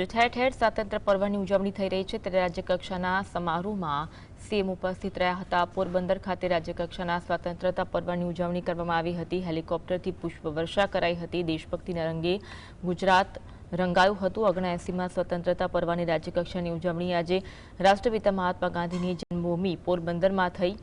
ઠેર ઠેર સ્વાતંત્ર્ય પર્વની ઉજવણી થઈ રહી છે ત્યારે રાજ્યકક્ષાના સમારોહમાં સીએમ ઉપસ્થિત રહ્યા હતા। પોરબંદર ખાતે રાજ્યકક્ષાના સ્વતંત્રતા પર્વની ઉજવણી કરવામાં આવી હતી। હેલિકોપ્ટરથી પુષ્પવર્ષા કરાઈ હતી। દેશભક્તિના રંગે ગુજરાત રંગાયું હતું। 79માં સ્વતંત્રતા પર્વની રાજ્યકક્ષાની ઉજવણી આજે રાષ્ટ્રપિતા મહાત્મા ગાંધીની જન્મભૂમિ પોરબંદરમાં થઈ।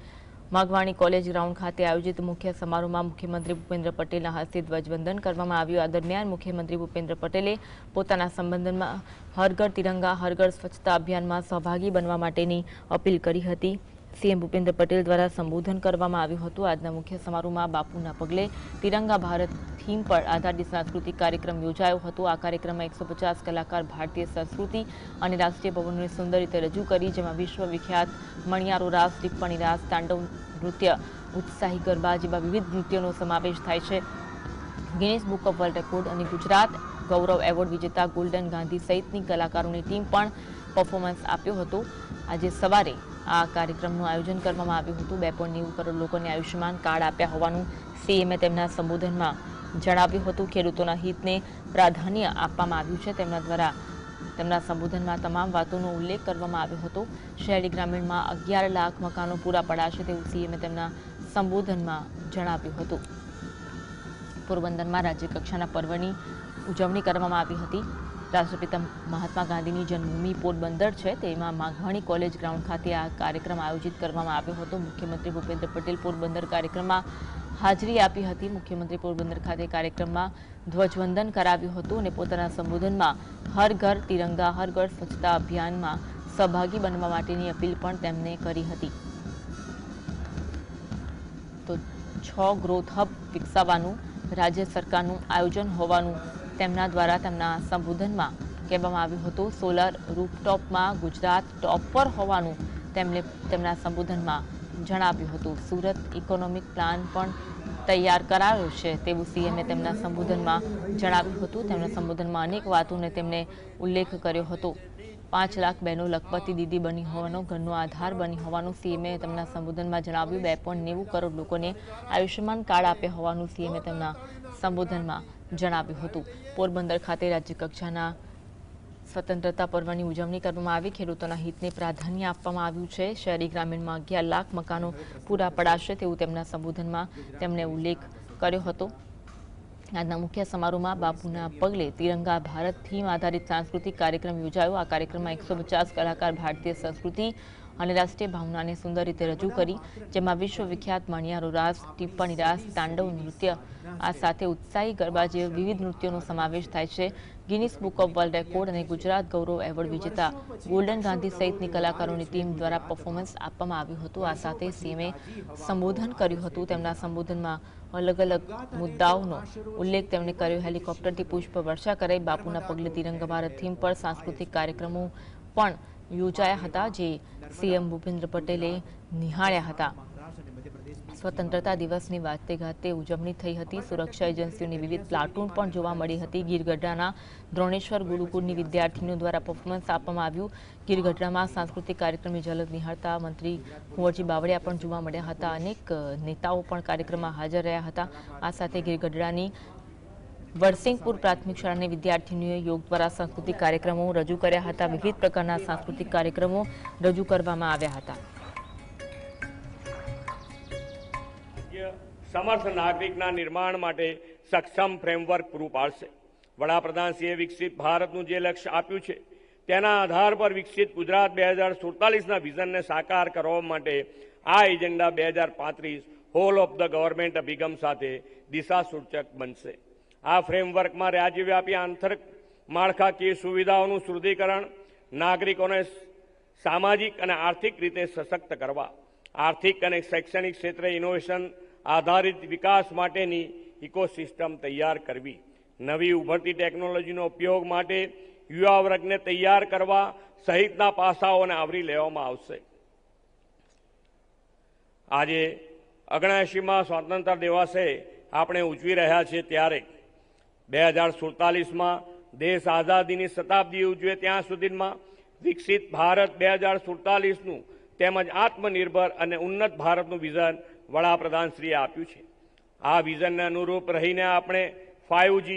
માગવાણી કોલેજ ગ્રાઉન્ડ ખાતે આયોજિત મુખ્ય સમારોહમાં મુખ્યમંત્રી ભૂપેન્દ્ર પટેલના હસ્તે ધ્વજવંદન કરવામાં આવ્યું। આ દરમિયાન મુખ્યમંત્રી ભૂપેન્દ્ર પટેલે પોતાના સંબોધનમાં હર ઘર તિરંગા હર ઘર સ્વચ્છતા અભિયાનમાં સહભાગી બનવા માટેની અપીલ કરી હતી। સીએમ ભૂપેન્દ્ર પટેલ દ્વારા સંબોધન કરવામાં આવ્યું હતું। આજના મુખ્ય સમારોહમાં બાપુના પગલે તિરંગા ભારત થીમ પર આધારિત સાંસ્કૃતિક કાર્યક્રમ યોજાયો હતો। આ કાર્યક્રમમાં 150 કલાકાર ભારતીય સંસ્કૃતિ અને રાષ્ટ્રીય ભવનને સુંદર રીતે રજૂ કરી, જેમાં વિશ્વવિખ્યાત મણિયારો રાસ, ટિપ્પણી રાસ, તાંડવ નૃત્ય, ઉત્સાહી ગરબા જેવા વિવિધ નૃત્યોનો સમાવેશ થાય છે। Guinness book of world record અને ગુજરાત ગૌરવ એવોર્ડ વિજેતા ગોલ્ડન ગાંધી સહિતની કલાકારોની ટીમ પણ પરફોર્મન્સ આપ્યો હતો। આજે સવારે આ કાર્યક્રમનું આયોજન કરવામાં આવ્યું હતું। 2.90 કરોડ લોકોને આયુષ્યમાન કાર્ડ આપ્યા હોવાનું સીએમએ તેમના સંબોધનમાં જણાવ્યું હતું। ખેડૂતોના હિતને પ્રાધાન્ય આપવામાં આવ્યું છે। તેમના દ્વારા તેમના સંબોધનમાં તમામ વાતોનો ઉલ્લેખ કરવામાં આવ્યો હતો। શહેરી ગ્રામીણમાં 11 લાખ મકાનો પૂરા પડાશે તેવું સીએમએ તેમના સંબોધનમાં જણાવ્યું હતું। પોરબંદરમાં રાજ્યકક્ષાના પર્વની ઉજવણી કરવામાં આવી હતી। રાષ્ટ્રપિતા મહાત્મા ગાંધીની જન્મભૂમિ પોરબંદર છે, તેમાં માગવાણી કોલેજ ગ્રાઉન્ડ ખાતે આ કાર્યક્રમ આયોજિત કરવામાં આવ્યો હતો। મુખ્યમંત્રી ભૂપેન્દ્ર પટેલ પોરબંદર કાર્યક્રમમાં હાજરી આપી હતી। મુખ્યમંત્રી પોરબંદર ખાતે કાર્યક્રમમાં ધ્વજવંદન કરાવ્યું હતું અને પોતાના સંબોધનમાં હર ઘર તિરંગા હર ઘર સ્વચ્છતા અભિયાનમાં સહભાગી બનવા માટેની અપીલ પણ તેમણે કરી હતી। તો 6 ગ્રોથ હબ વિકસાવવાનું રાજ્ય સરકારનું આયોજન હોવાનું તેમના દ્વારા તેમના સંબોધનમાં કહેવામાં આવ્યું હતું। સોલર રૂફટોપમાં ગુજરાત ટોપ પર હોવાનું તેમણે તેમના સંબોધનમાં જણાવ્યું હતું। સુરત ઇકોનોમિક પ્લાન પણ તૈયાર કરાયો છે તેવું સીએમએ તેમના સંબોધનમાં જણાવ્યું હતું। તેમના સંબોધનમાં અનેક વાતોને તેમણે ઉલ્લેખ કર્યો હતો। 5 લાખ બહેનો લખપતિ દીદી બની હોવાનો, ઘરનો આધાર બની હોવાનું સીએમએ તેમના સંબોધનમાં જણાવ્યું। 2.90 કરોડ લોકોને આયુષ્યમાન કાર્ડ આપ્યા હોવાનું સીએમએ તેમના સંબોધનમાં જણાવ્યું હતું। પોરબંદર ખાતે રાજ્યકક્ષાના સ્વતંત્રતા પર્વની ઉજવણી કરવામાં આવી। ખેડૂતોના હિતને પ્રાધાન્ય આપવામાં આવ્યું છે। શહેરી ગ્રામીણમાં 11 લાખ મકાનો પૂરા પડાશે તેવું તેમના સંબોધનમાં તેમણે ઉલ્લેખ કર્યો હતો। આજના મુખ્ય સમારોહમાં બાપુના પગલે તિરંગા ભારત થીમ આધારિત સાંસ્કૃતિક કાર્યક્રમ યોજાયો। આ કાર્યક્રમમાં 150 કલાકાર ભારતીય સંસ્કૃતિ અને રાષ્ટ્રીય ભાવનાને સુંદર રીતે રજૂ કરી, જેમાં વિશ્વવિખ્યાત મણિયારો રાસ, ટિપ્પણી રાસ, તાંડવ નૃત્ય, આ સાથે ઉત્સાહી ગરબા જેવા વિવિધ નૃત્યોનો સમાવેશ થાય છે। Guinness book of world record અને ગુજરાત ગૌરવ એવોર્ડ વિજેતા ગોલ્ડન ગાંધી સહિતની કલાકારોની ટીમ દ્વારા પરફોર્મન્સ આપવામાં આવ્યું હતું। આ સાથે સીએમએ સંબોધન કર્યું હતું। તેમના સંબોધનમાં અલગ અલગ મુદ્દાઓનો ઉલ્લેખ તેમણે કર્યો। હેલિકોપ્ટરથી પુષ્પવર્ષા કરાઈ, બાપુના પગલે તિરંગા ભારત થીમ પર સાંસ્કૃતિક કાર્યક્રમો પણ યોજાયા હતા, જે સીએમ ભૂપેન્દ્ર પટેલે નિહાળ્યા હતા। સ્વતંત્રતા દિવસની વાતે ગાતે ઉજવણી થઈ હતી। સુરક્ષા એજન્સીઓની વિવિધ પ્લાટૂન પણ જોવા મળી હતી। ગીરગઢડાના દ્રોણેશ્વર ગુરુકુળની વિદ્યાર્થીનીઓ દ્વારા પરફોર્મન્સ આપવામાં આવ્યું। ગીરગઢડામાં સાંસ્કૃતિક કાર્યક્રમની ઝલક નિહાળતા મંત્રી કુંવરજી બાવળિયા પણ જોવા મળ્યા હતા। અનેક નેતાઓ પણ કાર્યક્રમમાં હાજર રહ્યા હતા। આ સાથે ગીરગઢડાની વરસિંગપુર પ્રાથમિક શાળાની વિદ્યાર્થીનીઓએ યોગ દ્વારા સાંસ્કૃતિક કાર્યક્રમો રજૂ કર્યા હતા। વિવિધ પ્રકારના સાંસ્કૃતિક કાર્યક્રમો રજૂ કરવામાં આવ્યા હતા। સમર્થ નાગરિકના નિર્માણ માટે સક્ષમ ફ્રેમવર્ક પૂરું પાડશે। વડાપ્રધાનશ્રીએ વિકસિત ભારતનું જે લક્ષ્ય આપ્યું છે તેના આધાર પર વિકસિત ગુજરાત 2047ના વિઝનને સાકાર કરવા માટે આ agenda 2035 whole of the government અભિગમ સાથે દિશાસૂચક બનશે। આ ફ્રેમવર્કમાં રાજ્યવ્યાપી આંતરિક માળખાકીય સુવિધાઓનું સુદૃઢીકરણ, નાગરિકોને સામાજિક અને આર્થિક રીતે સશક્ત કરવા, આર્થિક અને શૈક્ષણિક ક્ષેત્રે ઇનોવેશન આધારિત વિકાસ માટેની ઇકોસિસ્ટમ તૈયાર કરવી, નવી ઉભરતી ટેકનોલોજીનો ઉપયોગ માટે યુવા વર્ગને તૈયાર કરવા સહિતના પાસાઓને આવરી લેવામાં આવશે। આજે 79માં સ્વાતંત્ર્ય દિવસે આપણે ઉજવી રહ્યા છીએ, ત્યારે 2047માં દેશ આઝાદીની શતાબ્દી ઉજવે ત્યાં સુધીમાં વિકસિત ભારત 2047નું તેમજ આત્મનિર્ભર અને ઉન્નત ભારતનું વિઝન વડાપ્રધાનશ્રીએ આપ્યું છે। આ વિઝનને અનુરૂપ રહીને આપણે 5G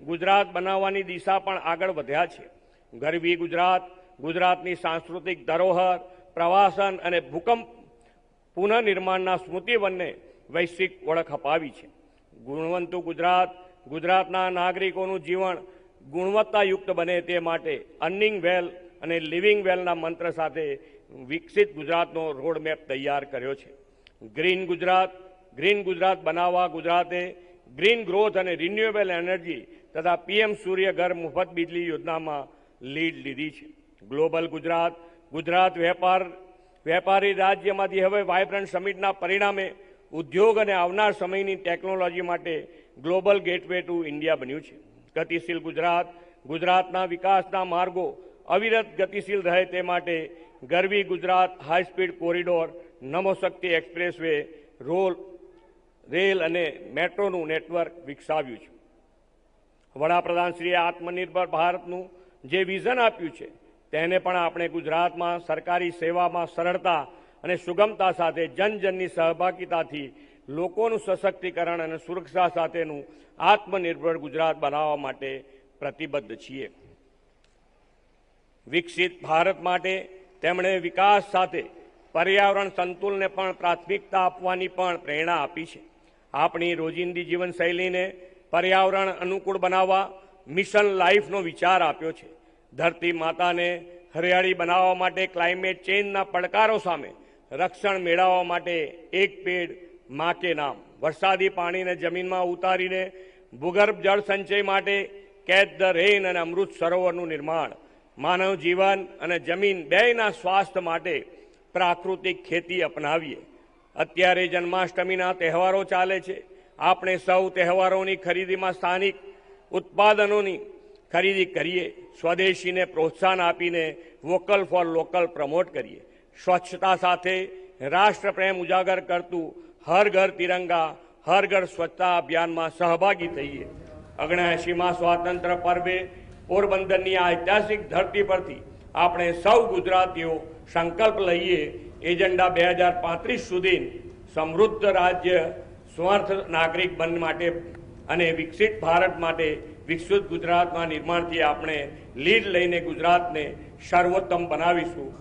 ગુજરાત બનાવવાની દિશા પણ આગળ વધ્યા છે। ગરવી ગુજરાત ગુજરાતની સાંસ્કૃતિક ધરોહર, પ્રવાસન અને ભૂકંપ પુનઃનિર્માણના સ્મૃતિવનને વૈશ્વિક ઓળખ અપાવી છે. ગુણવંતુ ગુજરાત ગુજરાતના નાગરિકોનું જીવન ગુણવત્તાયુક્ત બને તે માટે અર્નિંગ વેલ અને લિવિંગ વેલના મંત્ર સાથે વિકસિત ગુજરાતનો રોડમેપ તૈયાર કર્યો છે. ગ્રીન ગુજરાત બનાવવા ગુજરાતે ગ્રીન ગ્રોથ અને રિન્યુએબલ એનર્જી તથા પીએમ સૂર્ય ઘર મુફત વીજળી યોજનામાં લીડ લીધી છે. ગ્લોબલ ગુજરાત વેપારી રાજ્યમાંથી હવે વાઇબ્રન્ટ સમિટના પરિણામે ઉદ્યોગ અને આવનાર સમયની ટેકનોલોજી માટે ગ્લોબલ ગેટવે ટુ ઇન્ડિયા બન્યું છે. ગતિશીલ ગુજરાતના વિકાસના માર્ગો અવિરત ગતિશીલ રહે તે માટે ગરવી ગુજરાત હાઈસ્પીડ કોરિડોર, નમો શક્તિ એક્સપ્રેસ વે, રેલ અને મેટ્રોનું નેટવર્ક વિકસાવ્યું છે. વડાપ્રધાનશ્રીએ આત્મનિર્ભર ભારતનું જે વિઝન આપ્યું છે તેને પણ આપણે ગુજરાતમાં સરકારી સેવામાં સરળતા અને સુગમતા સાથે જનજનની સહભાગિતાથી લોકોનું સશક્તિકરણ અને સુરક્ષા સાથેનું આત્મનિર્ભર ગુજરાત બનાવવા માટે પ્રતિબદ્ધ છીએ. વિકસિત ભારત માટે તેમણે વિકાસ સાથે પર્યાવરણ સંતુલનને પણ પ્રાથમિકતા આપવાની પણ પ્રેરણા આપી છે. આપણી રોજિંદી જીવનશૈલીને પર્યાવરણ અનુકૂળ બનાવવા મિશન લાઈફનો વિચાર આપ્યો છે. ધરતી માતાને હરિયાળી બનાવવા માટે ક્લાઇમેટ ચેન્જના પડકારો સામે રક્ષણ મેળવવા માટે એક પેડ માં કે નામ, વરસાદી પાણીને જમીનમાં ઉતારીને ભૂગર્ભ જળ સંચય માટે કેચ ધ રેન અને અમૃત સરોવરનું નિર્માણ, માનવ જીવન અને જમીન બેયના સ્વાસ્થ્ય માટે પ્રાકૃતિક ખેતી અપનાવીએ. અત્યારે જન્માષ્ટમીના તહેવારો ચાલે છે. આપણે સૌ તહેવારોની ખરીદીમાં સ્થાનિક ઉત્પાદનોની ખરીદી કરીએ. સ્વદેશીને પ્રોત્સાહન આપીને વોકલ ફોર લોકલ પ્રમોટ કરીએ. સ્વચ્છતા સાથે રાષ્ટ્રપ્રેમ ઉજાગર કરતું હર ઘર તિરંગા હર ઘર સ્વચ્છતા અભિયાનમાં સહભાગી થઈએ. 79મા સ્વાતંત્ર્ય પર્વે પોરબંદરની આ ઐતિહાસિક ધરતી પરથી આપણે સૌ ગુજરાતીઓ સંકલ્પ લઈએ એજન્ડા 2035 સુધી સમૃદ્ધ રાજ્ય, સ્વર્થ નાગરિક બન માટે અને વિકસિત ભારત માટે વિકસિત ગુજરાતના નિર્માણથી આપણે લીડ લઈને ગુજરાતને સર્વોત્તમ બનાવીશું.